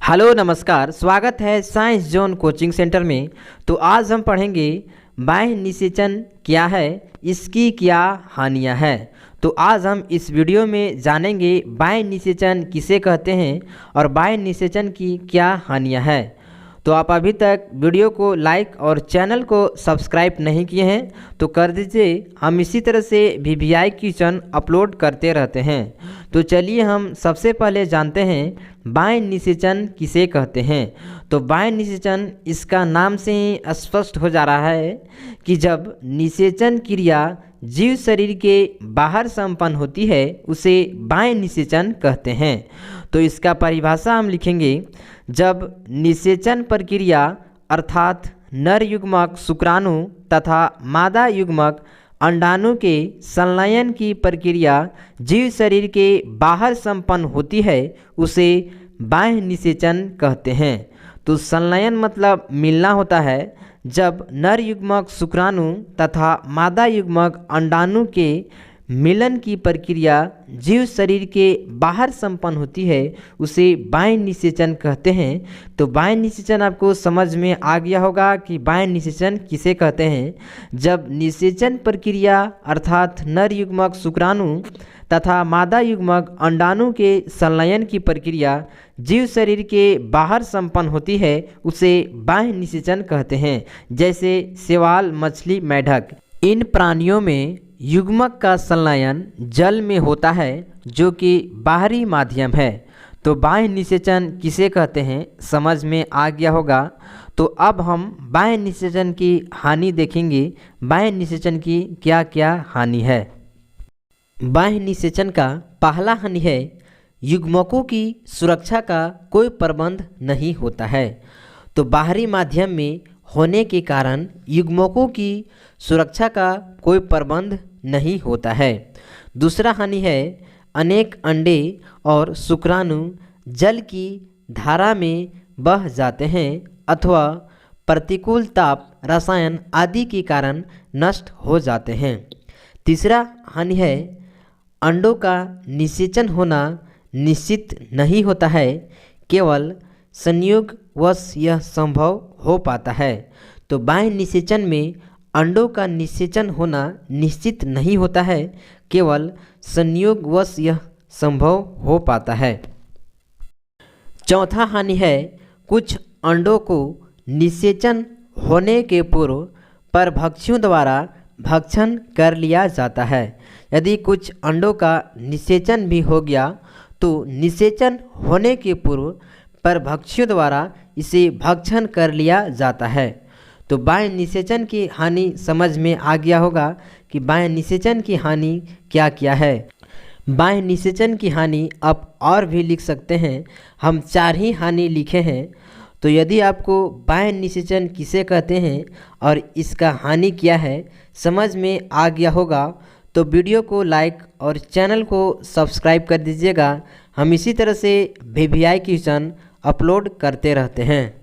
Hello नमस्कार, स्वागत है साइंस जोन कोचिंग सेंटर में। तो आज हम पढ़ेंगे बाह्य निषेचन क्या है, इसकी क्या हानियां हैं। तो आज हम इस वीडियो में जानेंगे बाह्य निषेचन किसे कहते हैं और बाह्य निषेचन की क्या हानियां हैं। तो आप अभी तक वीडियो को लाइक और चैनल को सब्सक्राइब नहीं किए हैं तो कर दीजिए। हम इसी तरह से वीवीआई क्वेश्चन अपलोड करते रहते हैं। तो चलिए हम सबसे पहले जानते हैं बाह्य निषेचन किसे कहते हैं। तो बाह्य निषेचन इसका नाम से ही स्पष्ट हो जा रहा है कि जब निषेचन क्रिया जीव शरीर के बाहर संपन्न होती है उसे बाह्य निषेचन कहते हैं। तो इसका परिभाषा हम लिखेंगे, जब निषेचन प्रक्रिया अर्थात नर युग्मक शुक्राणु तथा मादा युग्मक अंडाणु के संलयन की प्रक्रिया जीव शरीर के बाहर संपन्न होती है उसे बाह्य निषेचन कहते हैं। तो संलयन मतलब मिलना होता है। जब नर युग्मक शुक्राणु तथा मादा युग्मक अंडाणु के मिलन की प्रक्रिया जीव शरीर के बाहर संपन्न होती है उसे बाह्य निषेचन कहते हैं। तो बाह्य निषेचन आपको समझ में आ गया होगा कि बाह्य निषेचन किसे कहते हैं। जब निषेचन प्रक्रिया अर्थात नर युग्मक शुक्राणु तथा मादा युग्मक अंडाणु के संलयन की प्रक्रिया जीव शरीर के बाहर संपन्न होती है उसे बाह्य निषेचन कहते हैं। जैसे शैवाल, मछली, मेढक, इन प्राणियों में युग्मक का संलयन जल में होता है जो कि बाहरी माध्यम है। तो बाह्य निषेचन किसे कहते हैं समझ में आ गया होगा। तो अब हम बाह्य निषेचन की हानि देखेंगे। बाह्य निषेचन की क्या क्या हानि है। बाह्य निषेचन का पहला हानि है, युग्मकों की सुरक्षा का कोई प्रबंध नहीं होता है। तो बाहरी माध्यम में होने के कारण युग्मकों की सुरक्षा का कोई प्रबंध नहीं होता है। दूसरा हानि है, अनेक अंडे और शुक्राणु जल की धारा में बह जाते हैं अथवा प्रतिकूल ताप, रसायन आदि के कारण नष्ट हो जाते हैं। तीसरा हानि है, अंडों का निषेचन होना निश्चित नहीं होता है, केवल संयोगवश यह संभव हो पाता है। तो बाह्य निषेचन में अंडों का निषेचन होना निश्चित नहीं होता है, केवल संयोगवश यह संभव हो पाता है। चौथा हानि है, कुछ अंडों को निषेचन होने के पूर्व परभक्षियों द्वारा भक्षण कर लिया जाता है। यदि कुछ अंडों का निषेचन भी हो गया तो निषेचन होने के पूर्व परभक्षियों द्वारा इसे भक्षण कर लिया जाता है। तो बाह्य निषेचन की हानि समझ में आ गया होगा कि बाह्य निषेचन की हानि क्या क्या है। बाह्य निषेचन की हानि आप और भी लिख सकते हैं, हम 4 ही हानि लिखे हैं। तो यदि आपको बाह्य निषेचन किसे कहते हैं और इसका हानि क्या है समझ में आ गया होगा तो वीडियो को लाइक और चैनल को सब्सक्राइब कर दीजिएगा। हम इसी तरह से वीवीआई क्वेश्चन अपलोड करते रहते हैं।